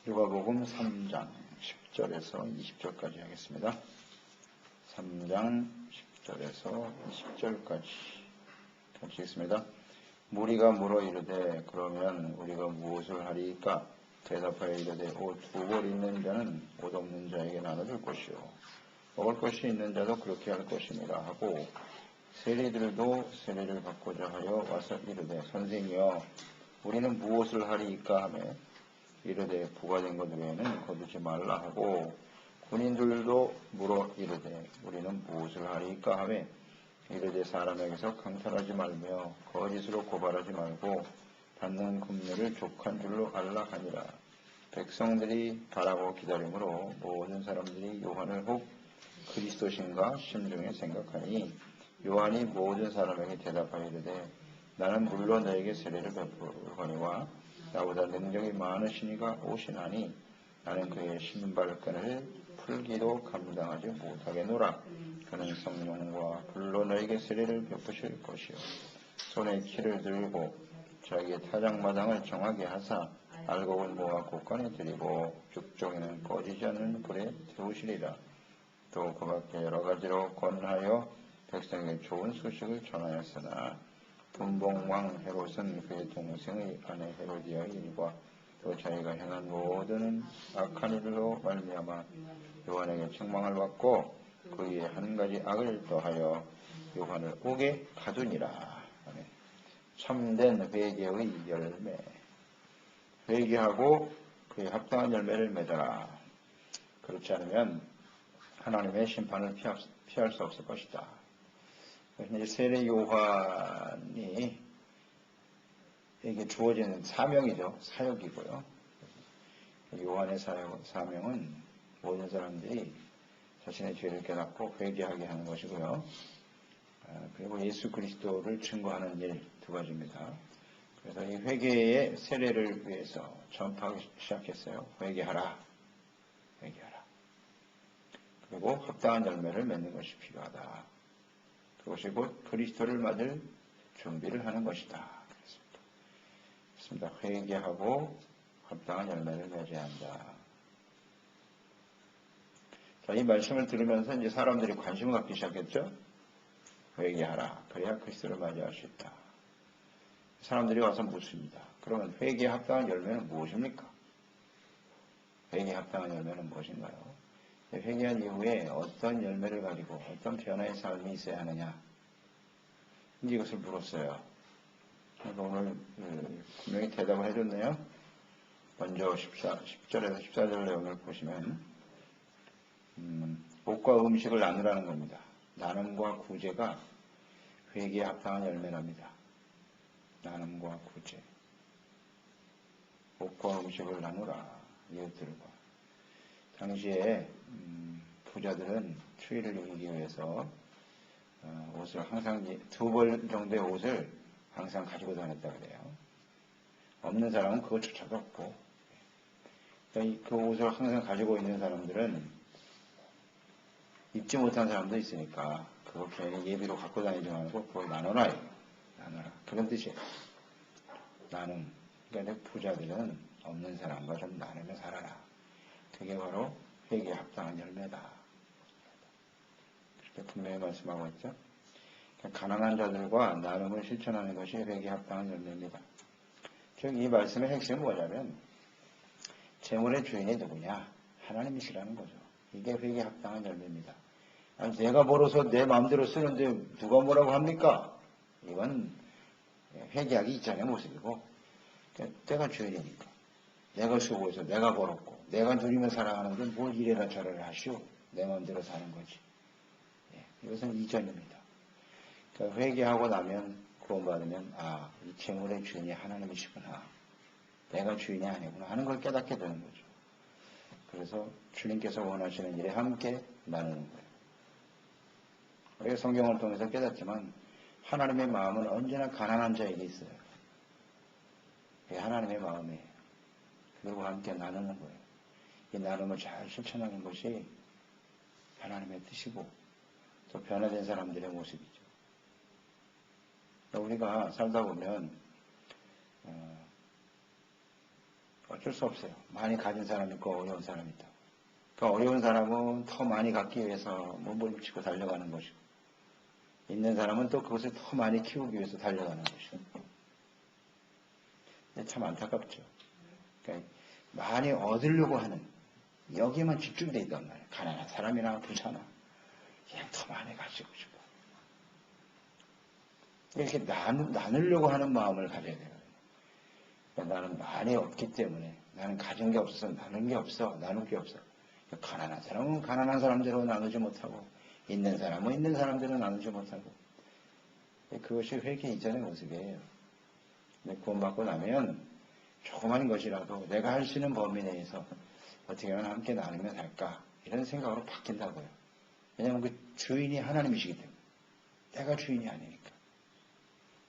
누가복음 3장 10절에서 20절까지 하겠습니다. 3장 10절에서 20절까지 같이 읽습니다. 무리가 물어 이르되 그러면 우리가 무엇을 하리이까? 대답하여 이르되 옷 두 벌 있는 자는 옷 없는 자에게 나눠줄 것이요 먹을 것이 있는 자도 그렇게 할 것이니라 하고 세리들도 세례를 받고자 하여 와서 이르되 선생이여 우리는 무엇을 하리이까 하며 이르되 부과된 것 외에는 거두지 말라 하고 군인들도 물어 이르되 우리는 무엇을 하리이까 하며 이르되 사람에게서 강탈하지 말며 거짓으로 고발하지 말고 받는 금리를 족한 줄로 알라 하니라. 백성들이 바라고 기다림으로 모든 사람들이 요한을 혹 그리스도신가 심중에 생각하니 요한이 모든 사람에게 대답하여 이르되 나는 물론 너에게 세례를 베풀거니와 나보다 능력이 많으시니가 오시나니 나는 그의 신발끈을 풀기도 감당하지 못하겠노라. 그는 성령과 불로 너에게 세례를 베푸실 것이요 손에 키를 들고 자기의 타작마당을 정하게 하사 알곡을 모아 곳간에 들이고 죽종에는 꺼지지 않는 불에 태우시리라. 또 그 밖에 여러 가지로 권하여 백성에게 좋은 소식을 전하였으나 분봉왕 헤롯은 그의 동생의 아내 헤로디아인과 또 자기가 행한 모든 악한 일로 말미암아 요한에게 책망을 받고 그 위에 한 가지 악을 더하여 요한을 옥에 가두니라. 참된 회개의 열매, 회개하고 그에 합당한 열매를 맺어라. 그렇지 않으면 하나님의 심판을 피할 수 없을 것이다. 세례 요한이 에게 주어지는 사명이죠. 사역이고요. 요한의 사명은 모든 사람들이 자신의 죄를 깨닫고 회개하게 하는 것이고요. 그리고 예수 그리스도를 증거하는 일 두 가지입니다. 그래서 이 회개의 세례를 위해서 전파하기 시작했어요. 회개하라. 회개하라. 그리고 합당한 열매를 맺는 것이 필요하다. 그것이 곧 그리스도를 맞을 준비를 하는 것이다. 그렇습니다. 회개하고 합당한 열매를 맺어야 한다. 자, 이 말씀을 들으면서 이제 사람들이 관심을 갖기 시작했죠. 회개하라. 그래야 그리스도를 맞이할 수 있다. 사람들이 와서 묻습니다. 그러면 회개에 합당한 열매는 무엇입니까? 회개에 합당한 열매는 무엇인가요? 회개한 이후에 어떤 열매를 가지고 어떤 변화의 삶이 있어야 하느냐? 이제 이것을 물었어요. 그러니까 오늘 분명히 대답을 해줬네요. 먼저 10절에서 14절 내용을 보시면 옷과 음식을 나누라는 겁니다. 나눔과 구제가 회개에 합당한 열매랍니다. 나눔과 구제, 옷과 음식을 나누라. 이웃들과 당시에 부자들은 추위를 이기기 위해서 옷을 항상 두 벌 정도의 옷을 항상 가지고 다녔다 그래요. 없는 사람은 그것조차도 없고, 그 옷을 항상 가지고 있는 사람들은 입지 못한 사람도 있으니까 그거 괜히 예비로 갖고 다니지 말고 그걸 나눠라. 나눠라. 그런 뜻이에요. 나눔. 그러니까 부자들은 없는 사람과 좀 나누며 살아라. 그게 바로 회개에 합당한 열매다. 그렇게 분명히 말씀하고 있죠. 가난한 자들과 나눔을 실천하는 것이 회개에 합당한 열매입니다. 즉 이 말씀의 핵심은 뭐냐면 재물의 주인이 누구냐? 하나님이시라는 거죠. 이게 회개에 합당한 열매입니다. 아니, 내가 벌어서 내 마음대로 쓰는데 누가 뭐라고 합니까? 이건 회개하기 이전의 모습이고, 내가 주인이니까 내가 수고해서 내가 벌었고 내가 누리며 살아가는데 뭘 이래라 저래라 하시오. 내 마음대로 사는 거지. 이것은 이전입니다. 그러니까 회개하고 나면 구원받으면 이 재물의 주인이 하나님이시구나. 내가 주인이 아니구나 하는 걸 깨닫게 되는 거죠. 그래서 주님께서 원하시는 일에 함께 나누는 거예요. 우리가 성경을 통해서 깨닫지만 하나님의 마음은 언제나 가난한 자에게 있어요. 그게 하나님의 마음이에요. 그리고 함께 나누는 거예요. 이 나눔을 잘 실천하는 것이 하나님의 뜻이고 또 변화된 사람들의 모습이죠. 우리가 살다 보면 어쩔 수 없어요. 많이 가진 사람이 있고 어려운 사람이 있다. 그 어려운 사람은 더 많이 갖기 위해서 몸을 붙이고 달려가는 것이고, 있는 사람은 또 그것을 더 많이 키우기 위해서 달려가는 것이고. 근데 참 안타깝죠. 그러니까 많이 얻으려고 하는, 여기에만 집중되어 있단 말이에요. 가난한 사람이나 부자나 그냥 더 많이 가지고 싶어. 이렇게 나누려고 하는 마음을 가져야 돼요. 그러니까 나는 많이 없기 때문에, 나는 가진 게 없어서 나눌 게 없어. 가난한 사람은 가난한 사람대로 나누지 못하고, 있는 사람은 있는 사람대로 나누지 못하고. 그것이 회개 이전의 모습이에요. 근데 구원받고 나면 조그만 것이라도 내가 할 수 있는 범위 내에서 어떻게 하면 함께 나누면 할까, 이런 생각으로 바뀐다고요. 왜냐하면 그 주인이 하나님이시기 때문에, 내가 주인이 아니니까.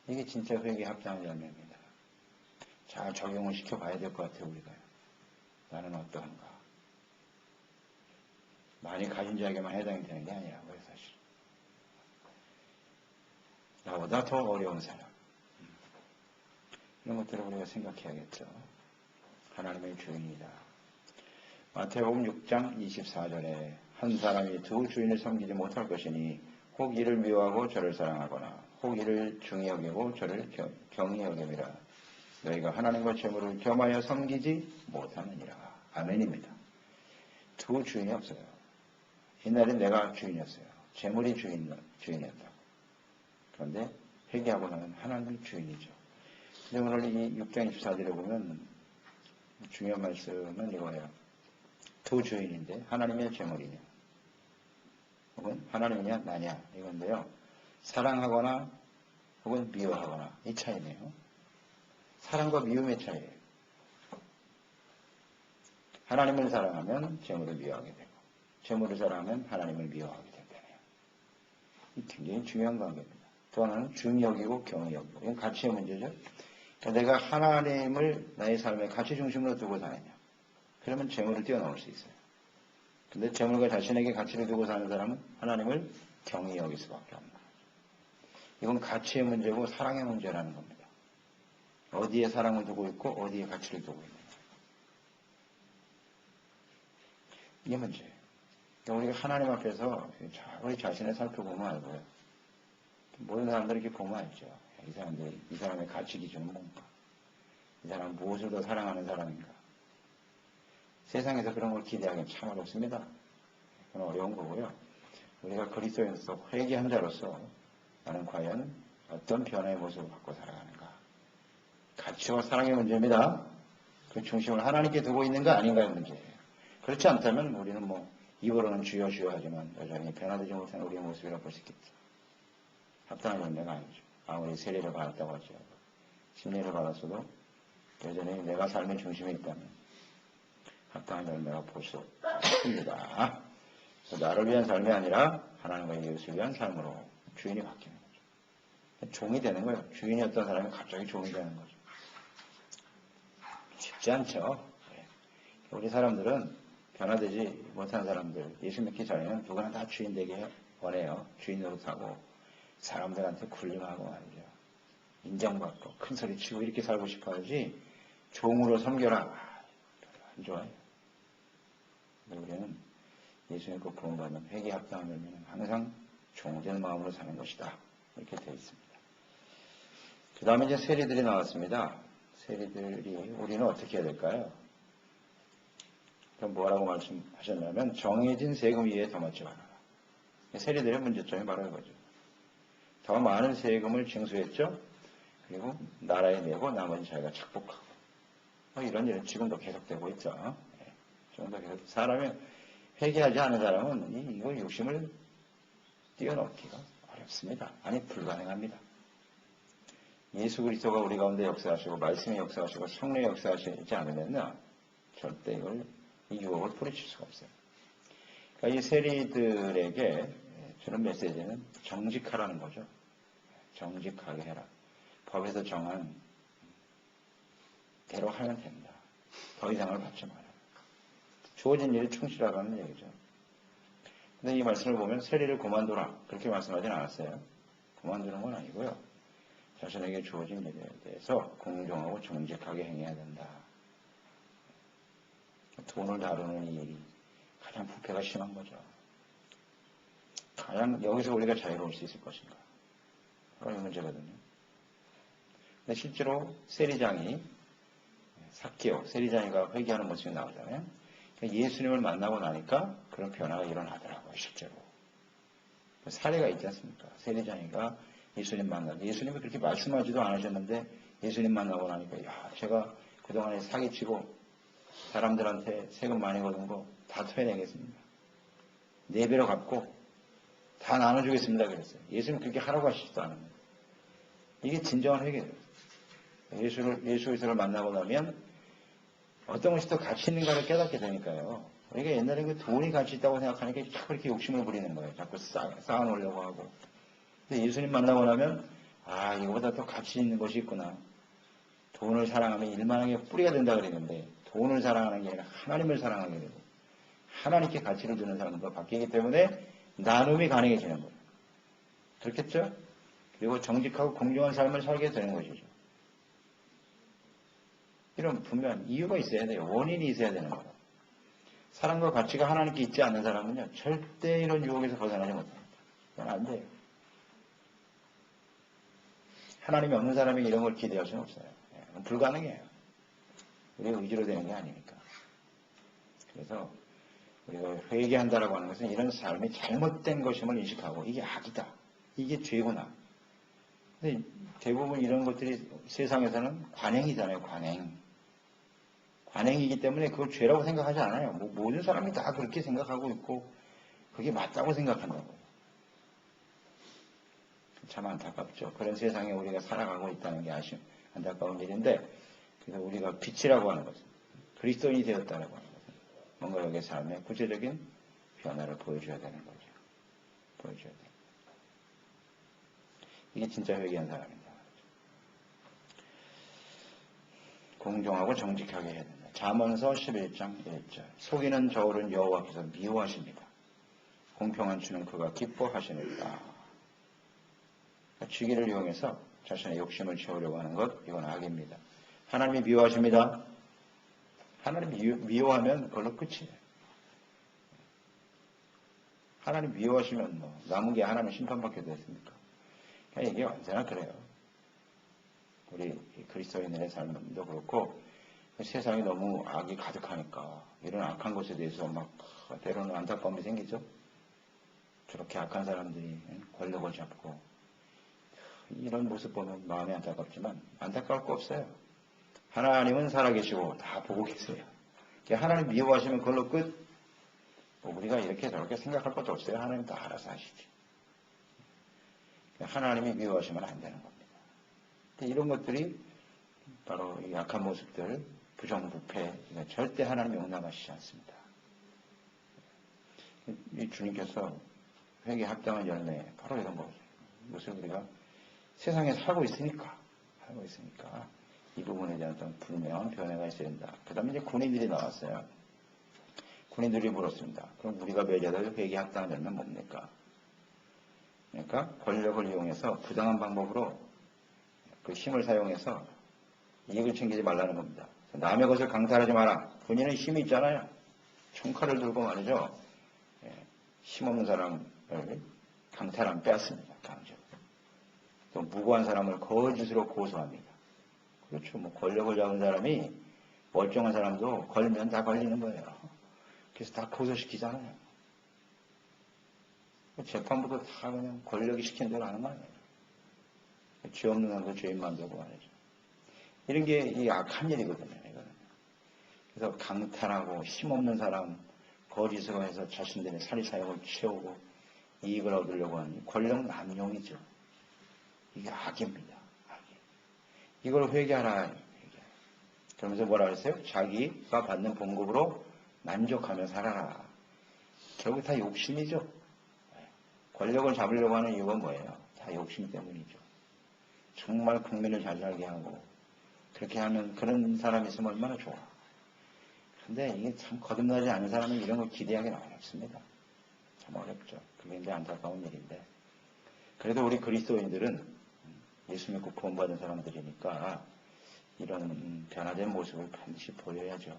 이게 진짜 회개에 합당한 열매입니다. 잘 적용을 시켜봐야 될 것 같아요, 우리가. 나는 어떠한가. 많이 가진 자에게만 해당이 되는 게 아니라고요, 사실. 나보다 더 어려운 사람. 이런 것들을 우리가 생각해야겠죠. 하나님의 주인이다. 마태복음 6장 24절에 한 사람이 두 주인을 섬기지 못할 것이니 혹 이를 미워하고 저를 사랑하거나 혹 이를 중히 여기고 저를 경히 여김이라. 너희가 하나님과 재물을 겸하여 섬기지 못하느니라. 아멘입니다. 두 주인이 없어요. 옛날엔 내가 주인이었어요. 재물이 주인이었다고. 그런데 회개하고 나면 하나님이 주인이죠. 근데 오늘 이 6장 24절에 보면 중요한 말씀은 이거예요. 두 주인인데 하나님의 재물이냐 혹은 하나님이냐 나냐 이건데요. 사랑하거나 혹은 미워하거나 이 차이네요. 사랑과 미움의 차이예요. 하나님을 사랑하면 재물을 미워하게 되고 재물을 사랑하면 하나님을 미워하게 된다네요. 이 굉장히 중요한 관계입니다. 또 하나는 중히 여기고 경히 여기고 이건 가치의 문제죠. 그러니까 내가 하나님을 나의 삶의 가치 중심으로 두고 사느냐 그러면 재물을 뛰어넘을 수 있어요. 근데 재물과 자신에게 가치를 두고 사는 사람은 하나님을 경히 여길 수밖에 없는 거죠. 이건 가치의 문제고 사랑의 문제라는 겁니다. 어디에 사랑을 두고 있고 어디에 가치를 두고 있느냐. 이게 문제예요. 그러니까 우리가 하나님 앞에서 우리 자신을 살펴보면 알고요. 모든 사람들이 이렇게 보면 알죠. 이 사람의 가치 기준은 뭔가. 이 사람은 무엇을 더 사랑하는 사람인가. 세상에서 그런 걸 기대하기는 참 어렵습니다. 그건 어려운 거고요. 우리가 그리스도인으로서 회개한 자로서 나는 과연 어떤 변화의 모습을 갖고 살아가는가. 가치와 사랑의 문제입니다. 그 중심을 하나님께 두고 있는가 아닌가의 문제예요. 그렇지 않다면 우리는 입으로는 주여 주여 하지만 여전히 변화되지 못한 우리의 모습이라고 볼 수 있겠죠. 합당한 열매가 아니죠. 아무리 세례를 받았다고 하죠. 침례를 받았어도 여전히 내가 삶의 중심에 있다면 합당한 열매가 볼 수 없습니다. 그래서 나를 위한 삶이 아니라 하나님과 이웃을 위한 삶으로 주인이 바뀌는 거죠. 종이 되는 거예요. 주인이었던 사람이 갑자기 종이 되는 거죠. 쉽지 않죠. 우리 사람들은 변화되지 못한 사람들, 예수 믿기 전에는 누구나 다 주인 되게 원해요. 주인 노릇하고 사람들한테 군림하고 말이죠. 인정받고 큰 소리 치고 이렇게 살고 싶어 하지 종으로 섬겨라. 안 좋아요. 우리는 예수 믿고 구원받는 회개 합당한 열매는 항상 종된 마음으로 사는 것이다. 이렇게 되어 있습니다. 그 다음에 이제 세리들이 나왔습니다. 세리들이 우리는 어떻게 해야 될까요? 그럼 뭐라고 말씀하셨냐면 정해진 세금 이외에 더 맞지 말아라. 세리들의 문제점이 바로 이거죠. 더 많은 세금을 징수했죠. 그리고 나라에 내고 나머지 자기가 착복하고 이런 일은 지금도 계속되고 있죠. 지금도 계속 사람이 회개하지 않은 사람은 이걸 욕심을 뛰어넘기가 어렵습니다. 아니 불가능합니다. 예수 그리스도가 우리 가운데 역사하시고 말씀의 역사하시고 성령의 역사하시지 않으면요 절대 이 유혹을 뿌리칠 수가 없어요. 그러니까 이 세리들에게 주는 메시지는 정직하라는 거죠. 정직하게 해라. 법에서 정한 대로 하면 됩니다. 더 이상을 받지 마라. 주어진 일에 충실하라는 얘기죠. 근데 이 말씀을 보면 세리를 그만둬라. 그렇게 말씀하진 않았어요. 그만두는 건 아니고요. 자신에게 주어진 일에 대해서 공정하고 정직하게 행해야 된다. 돈을 다루는 이 일이 가장 부패가 심한 거죠. 가장 여기서 우리가 자유로울 수 있을 것인가. 그런 문제거든요. 근데 실제로 세리장이 삭개오, 세리장이가 회개하는 모습이 나오잖아요. 그러니까 예수님을 만나고 나니까 그런 변화가 일어나더라고요, 실제로. 사례가 있지 않습니까? 세리장이가 예수님 만나고, 예수님이 그렇게 말씀하지도 않으셨는데, 예수님 만나고 나니까, 야, 제가 그동안에 사기치고, 사람들한테 세금 많이 거둔 거 다 토해내겠습니다. 4배로 갚고, 다 나눠주겠습니다. 그랬어요. 예수님 그렇게 하라고 하시지도 않았는데. 이게 진정한 회개예요. 예수 그리스도를 만나고 나면 어떤 것이 더 가치 있는가를 깨닫게 되니까요. 우리가 옛날에 그 돈이 가치 있다고 생각하니까 자꾸 이렇게 욕심을 부리는 거예요. 자꾸 쌓아놓으려고 하고. 근데 예수님 만나고 나면 아, 이거보다 더 가치 있는 것이 있구나. 돈을 사랑하면 일만하게 뿌리가 된다 그랬는데 돈을 사랑하는 게 아니라 하나님을 사랑하게 되고 하나님께 가치를 주는 사람으로 바뀌기 때문에 나눔이 가능해지는 거예요. 그렇겠죠? 그리고 정직하고 공정한 삶을 살게 되는 것이죠. 이런 분명한 이유가 있어야 돼요. 원인이 있어야 되는 거예요. 사랑과 가치가 하나님께 있지 않는 사람은요, 절대 이런 유혹에서 벗어나지 못합니다. 그건 안 돼요. 하나님이 없는 사람이 이런 걸 기대할 수는 없어요. 불가능해요. 우리가 의지로 되는 게 아니니까. 그래서 우리가 회개한다라고 하는 것은 이런 삶이 잘못된 것임을 인식하고 이게 악이다. 이게 죄구나. 근데 대부분 이런 것들이 세상에서는 관행이잖아요. 관행이기 때문에 그걸 죄라고 생각하지 않아요. 모든 사람이 다 그렇게 생각하고 있고 그게 맞다고 생각한다고요. 참 안타깝죠. 그런 세상에 우리가 살아가고 있다는 게 안타까운 일인데 그래서 우리가 빛이라고 하는 것은 그리스도인이 되었다라고 하는 것은 뭔가 여기의 삶에 구체적인 변화를 보여줘야 되는 거죠. 보여줘야 돼요. 이게 진짜 회개한 사람입니다. 공정하고 정직하게 해야 된다. 잠언서 11장 1절. 속이는 저울은 여호와께서 미워하십니다. 공평한 주는 그가 기뻐하시느니라. 주기를 이용해서 자신의 욕심을 채우려고 하는 것, 이건 악입니다. 하나님이 미워하십니다. 하나님이 미워하면 그걸로 끝이에요. 하나님 미워하시면 남은 게 하나님 심판받게 됐습니까? 이게 언제나 그래요. 우리 그리스도인들의 삶도 그렇고 세상이 너무 악이 가득하니까 이런 악한 것에 대해서 막 때로는 안타까움이 생기죠. 저렇게 악한 사람들이 권력을 잡고 이런 모습 보면 마음이 안타깝지만 안타까울 거 없어요. 하나님은 살아계시고 다 보고 계세요. 하나님 미워하시면 그걸로 끝. 우리가 이렇게 저렇게 생각할 것도 없어요. 하나님 다 알아서 하시지. 하나님이 미워하시면 안 되는 겁니다. 이런 것들이 바로 이 악한 모습들, 부정부패, 절대 하나님이 용납하시지 않습니다. 이 주님께서 회개 합당한 열매, 바로 이런 거죠. 이것을 우리가 세상에 살고 있으니까 이 부분에 대한 어떤 분명한 변화가 있어야 된다. 그 다음에 이제 군인들이 나왔어요. 군인들이 물었습니다. 그럼 우리가 맺어도 회개 합당한 열매는 뭡니까? 그러니까 권력을 이용해서 부당한 방법으로 그 힘을 사용해서 이익을 챙기지 말라는 겁니다. 남의 것을 강탈하지 마라. 군인은 힘이 있잖아요. 총칼을 들고 말이죠. 힘없는 사람을 강탈하면 빼앗습니다. 강제로. 또 무고한 사람을 거짓으로 고소합니다. 그렇죠. 권력을 잡은 사람이 멀쩡한 사람도 걸면 다 걸리는 거예요. 그래서 다 고소시키잖아요. 재판부도 다 그냥 권력이 시킨 대로 하는 거 아니에요. 죄 없는 사람도 죄인 만들고 말이죠. 이런 게 이 악한 일이거든요. 이거는. 그래서 강탈하고 힘없는 사람 거짓으로 해서 자신들의 사리사욕을 채우고 이익을 얻으려고 하는 권력 남용이죠. 이게 악입니다. 이걸 회개하라. 그러면서 뭐라 그랬어요? 자기가 받는 봉급으로 만족하며 살아라. 결국 다 욕심이죠. 권력을 잡으려고 하는 이유가 뭐예요? 다 욕심 때문이죠. 정말 국민을 잘 살게 하고 그렇게 하면 그런 사람이 있으면 얼마나 좋아. 근데 이게 참 거듭나지 않은 사람은 이런 걸 기대하기는 어렵습니다. 참 어렵죠. 그게 이제 안타까운 일인데 그래도 우리 그리스도인들은 예수 믿고 구원받은 사람들이니까 이런 변화된 모습을 반드시 보여야죠.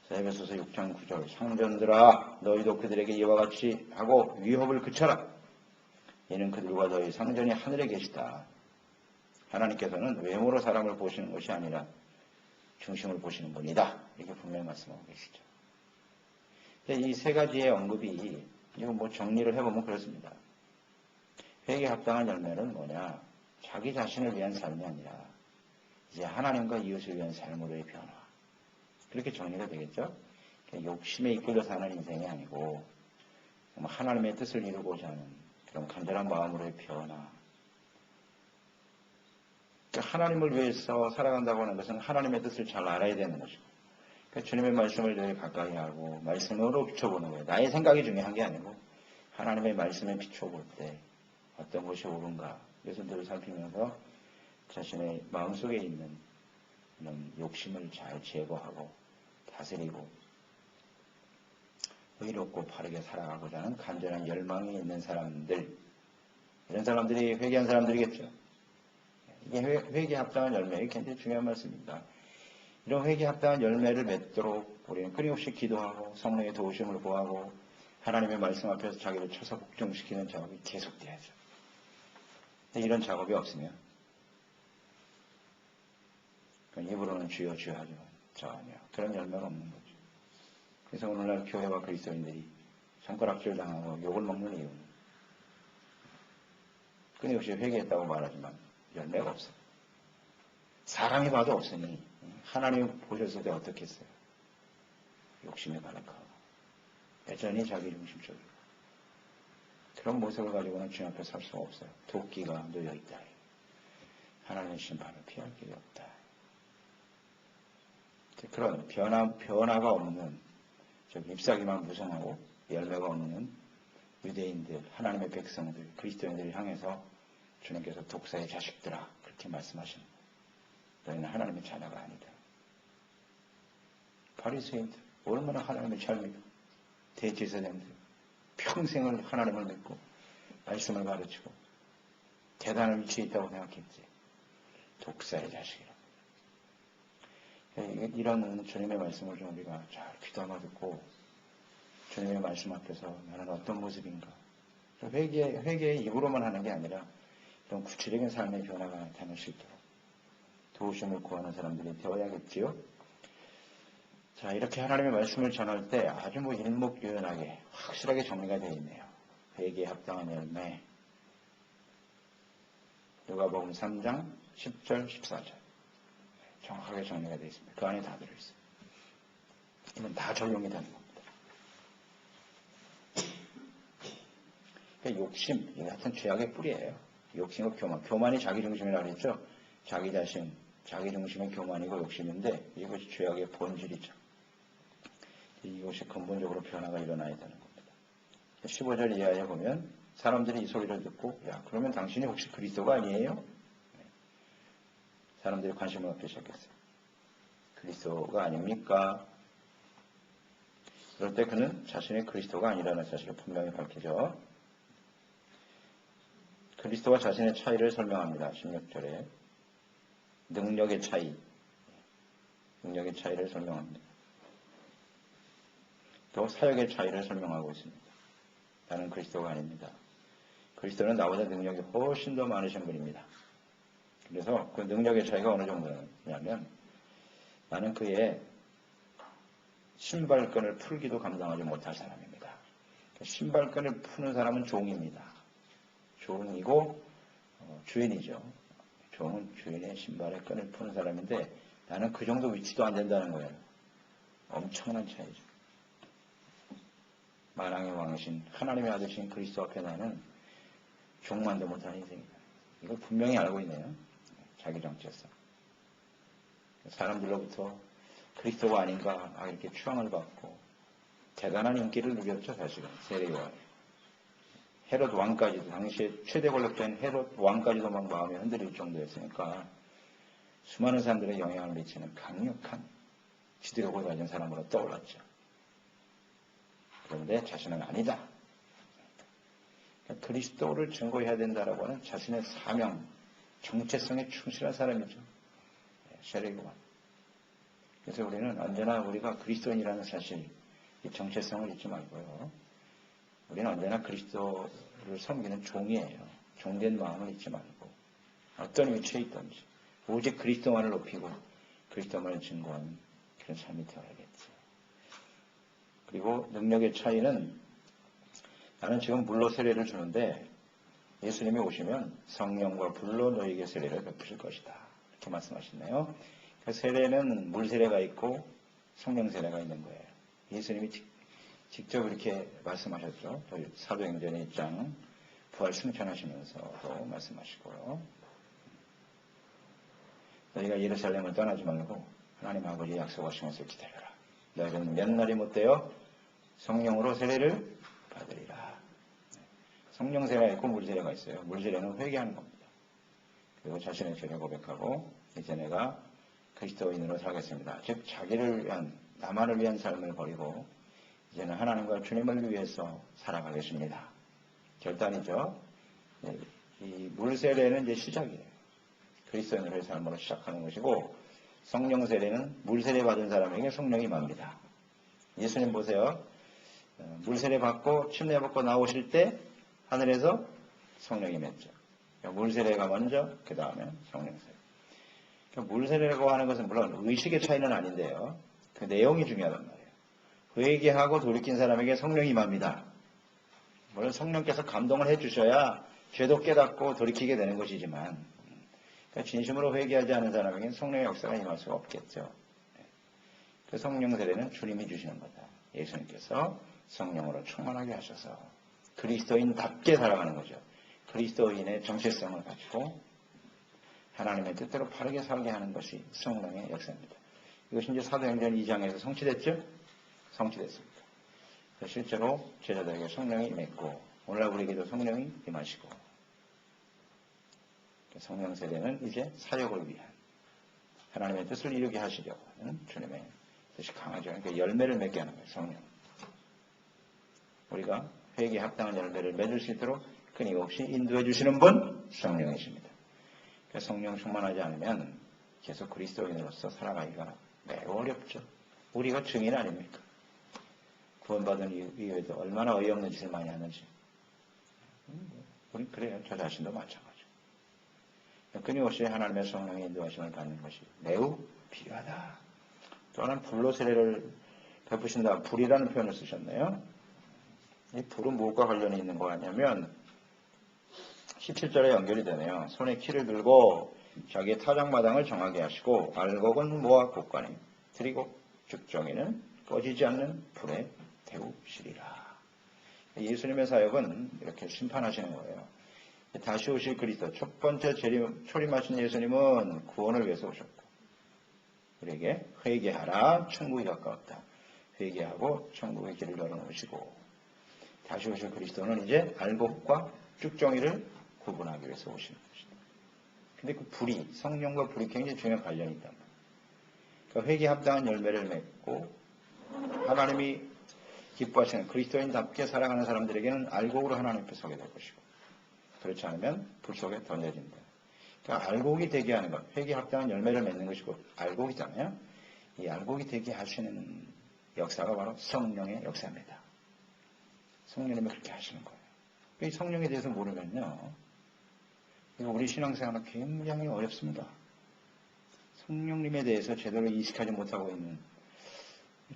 자, 에베소서 6장 9절. 상전들아 너희도 그들에게 이와 같이 하고 위협을 그쳐라. 이는 그들과 너희 상전이 하늘에 계시다. 하나님께서는 외모로 사람을 보시는 것이 아니라 중심을 보시는 분이다. 이렇게 분명히 말씀하고 계시죠. 이 세 가지의 언급이 이거 뭐 정리를 해보면 그렇습니다. 회개에 합당한 열매는 뭐냐? 자기 자신을 위한 삶이 아니라 이제 하나님과 이웃을 위한 삶으로의 변화. 그렇게 정리가 되겠죠? 욕심에 이끌려 사는 인생이 아니고 하나님의 뜻을 이루고자 하는 그런 간절한 마음으로의 변화. 그러니까 하나님을 위해서 살아간다고 하는 것은 하나님의 뜻을 잘 알아야 되는 것이고, 그러니까 주님의 말씀을 늘 가까이 하고 말씀으로 비춰보는 거예요. 나의 생각이 중요한 게 아니고 하나님의 말씀에 비춰볼 때 어떤 것이 옳은가. 그래서 늘 살피면서 자신의 마음속에 있는 이런 욕심을 잘 제거하고 다스리고 의롭고 바르게 살아가고자 하는 간절한 열망이 있는 사람들, 이런 사람들이 회개한 사람들이겠죠. 이게 회개에 합당한 열매, 굉장히 중요한 말씀입니다. 이런 회개에 합당한 열매를 맺도록 우리는 끊임없이 기도하고 성령의 도우심을 구하고 하나님의 말씀 앞에서 자기를 쳐서 복종시키는 작업이 계속돼야죠. 이런 작업이 없으면 입으로는 주여 주여 하죠. 전혀 그런 열매가 없는 거죠. 그래서 오늘날 교회와 그리스도인들이 손가락질 당하고 욕을 먹는 이유는 끊임없이 회개했다고 말하지만 열매가 없어요. 사람이 봐도 없으니 하나님 보셨을 때 어떻겠어요? 욕심이 가득하고 여전히 자기 중심적이고 그런 모습을 가지고는 주님 앞에 설 수가 없어요. 도끼가 놓여있다. 하나님의 심판을 피할 길이 없다. 그런 변화가 없는 잎사귀만 무성하고 열매가 없는 유대인들, 하나님의 백성들, 그리스도인들을 향해서 주님께서 독사의 자식들아 그렇게 말씀하시는 거예요. 너희는 하나님의 자녀가 아니다. 바리새인들 얼마나 하나님의 자녀입니까? 대제사장들 평생을 하나님을 믿고 말씀을 가르치고 대단한 위치에 있다고 생각했지. 독사의 자식이라. 이런 주님의 말씀을 좀 우리가 잘 귀담아 듣고 주님의 말씀 앞에서 나는 어떤 모습인가. 회개의 입으로만 하는 게 아니라 이런 구체적인 삶의 변화가 나타날 수 있도록 도우심을 구하는 사람들이 되어야겠지요. 자, 이렇게 하나님의 말씀을 전할 때 아주 일목요연하게 확실하게 정리가 되어 있네요. 회개에 합당한 열매. 누가복음 3장 10절 14절 정확하게 정리가 되어 있습니다. 그 안에 다 들어있어요. 이건 다 적용이 되는 겁니다. 욕심, 이 같은 죄악의 뿌리예요. 욕심과 교만. 교만이 자기중심이라고 했죠. 자기 자신, 자기중심의 교만이고 욕심인데 이것이 죄악의 본질이죠. 이것이 근본적으로 변화가 일어나야 되는 겁니다. 15절 이하에 보면 사람들이 이 소리를 듣고 야 그러면 당신이 혹시 그리스도가 아니에요? 사람들이 관심을 갖기 시작했어요. 그리스도가 아닙니까? 그럴 때 그는 자신의 그리스도가 아니라는 사실을 분명히 밝히죠. 그리스도와 자신의 차이를 설명합니다. 16절에 능력의 차이를 설명합니다. 또 사역의 차이를 설명하고 있습니다. 나는 그리스도가 아닙니다. 그리스도는 나보다 능력이 훨씬 더 많으신 분입니다. 그래서 그 능력의 차이가 어느 정도냐면 나는 그의 신발끈을 풀기도 감당하지 못할 사람입니다. 신발끈을 푸는 사람은 종입니다. 종이고 주인이죠. 종은 주인의 신발의 끈을 푸는 사람인데 나는 그 정도 위치도 안 된다는 거예요. 엄청난 차이죠. 만왕의 왕이신 하나님의 아들이신 그리스도 앞에 나는 종만도 못하는 인생이다. 이걸 분명히 알고 있네요. 자기 정체성. 사람들로부터 그리스도가 아닌가 이렇게 추앙을 받고 대단한 인기를 누렸죠. 사실은 세례요한. 헤롯 왕까지도 당시에 최대 권력자인 헤롯 왕까지도 막 마음이 흔들릴 정도였으니까 수많은 사람들의 영향을 미치는 강력한 지도력을 가진 사람으로 떠올랐죠. 그런데 자신은 아니다. 그리스도를 증거해야 된다라고 하는 자신의 사명, 정체성에 충실한 사람이죠. 세례요한. 그래서 우리는 언제나 우리가 그리스도인이라는 사실, 이 정체성을 잊지 말고요. 우리는 언제나 그리스도를 섬기는 종이에요. 종된 마음을 잊지 말고 어떤 위치에 있든지 오직 그리스도만을 높이고 그리스도만을 증거하는 그런 삶이 되어야겠죠. 그리고 능력의 차이는 나는 지금 물로 세례를 주는데 예수님이 오시면 성령과 불로 너에게 세례를 베푸실 것이다. 이렇게 말씀하셨네요. 그 세례는 물 세례가 있고 성령 세례가 있는 거예요. 예수님이 직접 이렇게 말씀하셨죠. 사도행전 1장 부활 승천하시면서도 말씀하시고요. 너희가 예루살렘을 떠나지 말고 하나님 아버지 약속하신 것을 기다려라. 너희는 몇 날이 못되어 성령으로 세례를 받으리라. 성령 세례가 있고 물 세례가 있어요. 물 세례는 회개하는 겁니다. 그리고 자신의 죄를 고백하고 이제 내가 그리스도인으로 살겠습니다. 즉 자기를 위한 나만을 위한 삶을 버리고 이제는 하나님과 주님을 위해서 살아가겠습니다. 결단이죠. 이 물 세례는 이제 시작이에요. 그리스도인으로의 삶으로 시작하는 것이고 성령 세례는 물 세례 받은 사람에게 성령이 임합니다. 예수님 보세요. 물 세례 받고 침례 받고 나오실 때 하늘에서 성령이 맺죠. 물 세례가 먼저 그 다음에 성령 세례. 물 세례라고 하는 것은 물론 의식의 차이는 아닌데요. 그 내용이 중요하단 말이에요. 회개하고 돌이킨 사람에게 성령이 임합니다. 물론 성령께서 감동을 해주셔야 죄도 깨닫고 돌이키게 되는 것이지만 그러니까 진심으로 회개하지 않은 사람에게는 성령의 역사가 임할 수가 없겠죠. 그 성령 세례는 주님이 주시는 거다. 예수님께서 성령으로 충만하게 하셔서 그리스도인답게 살아가는 거죠. 그리스도인의 정체성을 가지고 하나님의 뜻대로 바르게 살게 하는 것이 성령의 역사입니다. 이것이 이제 사도행전 2장에서 성취됐죠? 성취됐습니다. 실제로 제자들에게 성령이 임했고 오늘날 우리에게도 성령이 임하시고 성령 세례는 이제 사역을 위한 하나님의 뜻을 이루게 하시려고 하는 주님의 뜻이 강하죠. 그러니까 열매를 맺게 하는 거예요. 성령. 우리가 회개에 합당한 열매를 맺을 수 있도록 끊임없이 인도해 주시는 분 성령이십니다. 그러니까 성령 충만하지 않으면 계속 그리스도인으로서 살아가기가 매우 어렵죠. 우리가 증인 아닙니까? 구원받은 이후에도 얼마나 어이없는 짓을 많이 하는지. 우리 그래요. 저 자신도 마찬가지죠. 끊임없이 하나님의 성령의 인도하심을 받는 것이 매우 필요하다. 또 하나는 불로 세례를 베푸신다. 불이라는 표현을 쓰셨네요. 이 불은 무엇과 관련이 있는 거냐면 17절에 연결이 되네요. 손에 키를 들고 자기의 타작마당을 정하게 하시고 알곡은 모아 곳간에 드리고 죽정이는 꺼지지 않는 불에 태우시리라. 예수님의 사역은 이렇게 심판하시는 거예요. 다시 오실 그리스도 첫 번째 초림하신 예수님은 구원을 위해서 오셨고 우리에게 회개하라 천국이 가까웠다. 회개하고 천국의 길을 열어놓으시고 다시 오실 그리스도는 이제 알곡과 쭉정이를 구분하기 위해서 오시는 것입니다. 근데 그 불이 성령과 불이 굉장히 중요한 관련이 있단 말이에요. 그러니까 회개에 합당한 열매를 맺고 하나님이 기뻐하시는 그리스도인답게 살아가는 사람들에게는 알곡으로 하나님 앞에 서게 될 것이고 그렇지 않으면 불 속에 던져진다. 그러니까 알곡이 되게 하는 것, 회개에 합당한 열매를 맺는 것이고 알곡이잖아요. 이 알곡이 되게 하시는 역사가 바로 성령의 역사입니다. 성령님이 그렇게 하시는 거예요. 이 성령에 대해서 모르면요, 이거 우리 신앙생활은 굉장히 어렵습니다. 성령님에 대해서 제대로 인식하지 못하고 있는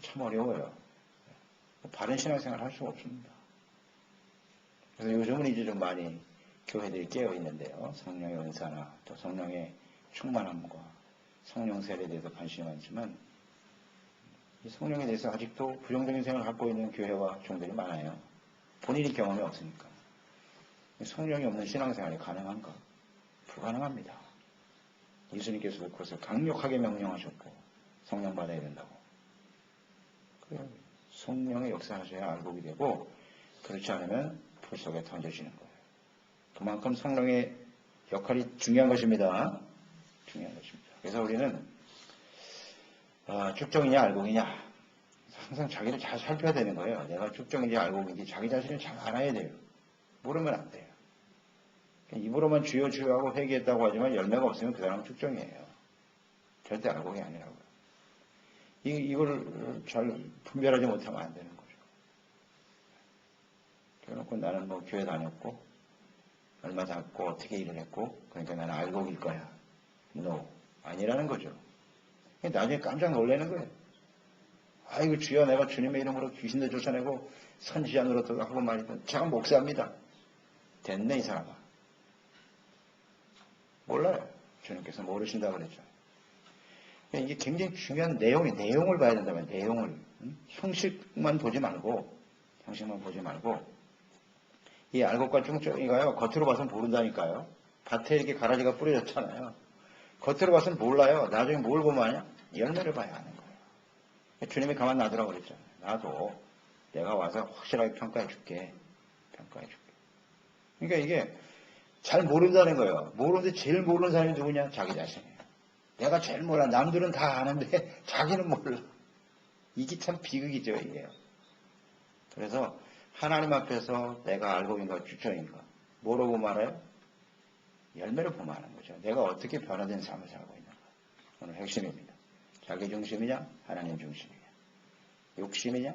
참 어려워요. 바른 신앙생활을 할 수가 없습니다. 그래서 요즘은 이제 좀 많이 교회들이 깨어 있는데요. 성령의 은사나 또 성령의 충만함과 성령 세례에 대해서 관심이 많지만 이 성령에 대해서 아직도 부정적인 생각을 갖고 있는 교회와 종들이 많아요. 본인이 경험이 없으니까. 성령이 없는 신앙생활이 가능한가? 불가능합니다. 예수님께서도 그것을 강력하게 명령하셨고 성령 받아야 된다고. 그래요. 성령의 역사하셔야 알곡이 되고 그렇지 않으면 불 속에 던져지는 거예요. 그만큼 성령의 역할이 중요한 것입니다. 중요한 것입니다. 그래서 우리는 쭉정이냐 알곡이냐 항상 자기를 잘 살펴야 되는 거예요. 내가 쭉정인지 알곡인지 자기 자신을 잘 알아야 돼요. 모르면 안 돼요. 입으로만 주여 주여 하고 회개했다고 하지만 열매가 없으면 그 사람은 쭉정이에요. 절대 알곡이 아니라고요. 이걸 잘 분별하지 못하면 안 되는 거죠. 그래놓고 나는 뭐 교회 다녔고, 얼마 잤고, 어떻게 일을 했고, 그러니까 나는 알곡일 거야. No. 아니라는 거죠. 나중에 깜짝 놀라는 거예요. 아이고, 주여, 내가 주님의 이름으로 귀신도 쫓아내고, 선지자노릇도 하고 말이든, 제가 목사입니다. 됐네, 이 사람아. 몰라요. 주님께서 모르신다 그랬죠. 이게 굉장히 중요한 내용을 봐야 된다면, 내용을. 형식만 보지 말고, 이 알곡과 쫑쫑이가요, 겉으로 봐서는 모른다니까요. 밭에 이렇게 가라지가 뿌려졌잖아요. 겉으로 봐서는 몰라요. 나중에 뭘 보면 하냐? 열매를 봐야 하는 거예요. 주님이 가만 놔두라고 그랬잖아요. 나도 내가 와서 확실하게 평가해 줄게. 그러니까 이게 잘 모른다는 거예요. 모르는데 제일 모르는 사람이 누구냐? 자기 자신이에요. 내가 제일 몰라. 남들은 다 아는데 자기는 몰라. 이게 참 비극이죠, 이게요. 그래서 하나님 앞에서 내가 알곡인가 주처인가 뭐라고 말해요? 열매를 보면 하는 거죠. 내가 어떻게 변화된 삶을 살고 있는가. 오늘 핵심입니다. 자기 중심이냐? 하나님 중심이냐? 욕심이냐?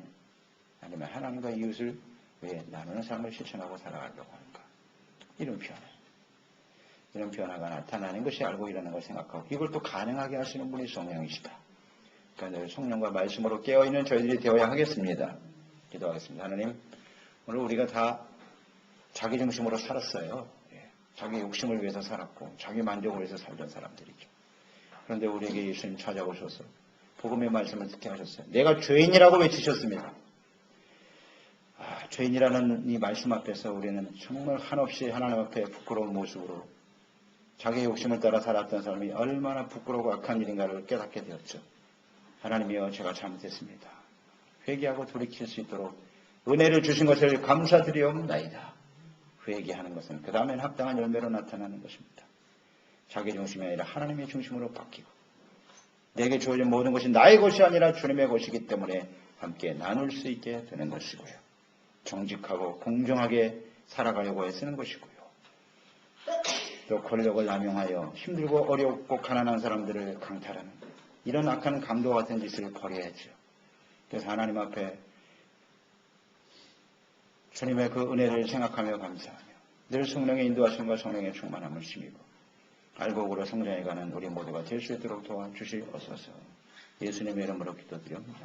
아니면 하나님과 이웃을 왜 나누는 삶을 실천하고 살아가려고 하는가. 이런 변화가 나타나는 것이 알곡이라는 걸 생각하고 이걸 또 가능하게 하시는 분이 성령이시다. 그러니까 늘 성령과 말씀으로 깨어있는 저희들이 되어야 하겠습니다. 기도하겠습니다. 하나님, 오늘 우리가 다 자기 중심으로 살았어요. 자기 욕심을 위해서 살았고 자기 만족을 위해서 살던 사람들이죠. 그런데 우리에게 예수님 찾아오셔서 복음의 말씀을 듣게 하셨어요. 내가 죄인이라고 외치셨습니다. 죄인이라는 이 말씀 앞에서 우리는 정말 한없이 하나님 앞에 부끄러운 모습으로 자기 욕심을 따라 살았던 사람이 얼마나 부끄러우고 악한 일인가를 깨닫게 되었죠. 하나님이여, 제가 잘못했습니다. 회개하고 돌이킬 수 있도록 은혜를 주신 것을 감사드리옵나이다. 회개하는 것은 그 다음엔 합당한 열매로 나타나는 것입니다. 자기 중심이 아니라 하나님의 중심으로 바뀌고 내게 주어진 모든 것이 나의 것이 아니라 주님의 것이기 때문에 함께 나눌 수 있게 되는 것이고요. 정직하고 공정하게 살아가려고 애쓰는 것이고요. 또 권력을 남용하여 힘들고 어렵고 가난한 사람들을 강탈하는 이런 악한 강도 같은 짓을 버려야죠. 그래서 하나님 앞에 주님의 그 은혜를 생각하며 감사하며 늘 성령의 인도하심과 성령의 충만함을 힘입어 알곡으로 성장해가는 우리 모두가 될 수 있도록 도와주시옵소서. 예수님의 이름으로 기도드립니다.